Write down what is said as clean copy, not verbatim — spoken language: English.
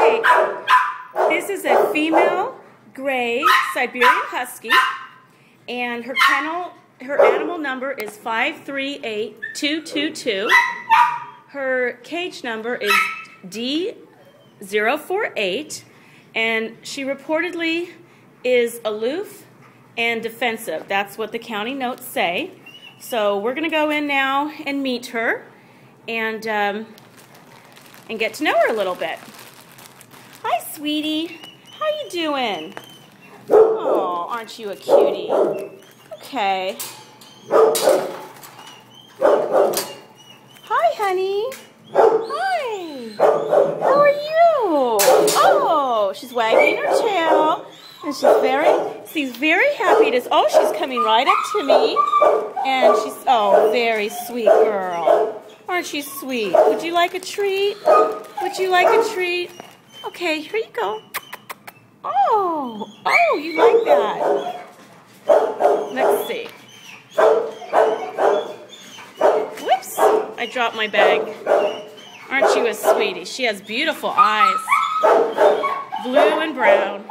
Okay, this is a female gray Siberian Husky, and her animal number is 538222. Her cage number is D048, and she reportedly is aloof and defensive. That's what the county notes say. So we're going to go in now and meet her and get to know her a little bit. Hi, sweetie. How you doing? Oh, aren't you a cutie? Okay. Hi, honey. Hi. How are you? Oh, she's wagging her tail, and she's very happy to. Oh, she's coming right up to me, and she's very sweet girl. Aren't you sweet? Would you like a treat? Would you like a treat? Okay, here you go. Oh, you like that? Let's see. Whoops, I dropped my bag. Aren't you a sweetie? She has beautiful eyes. Blue and brown.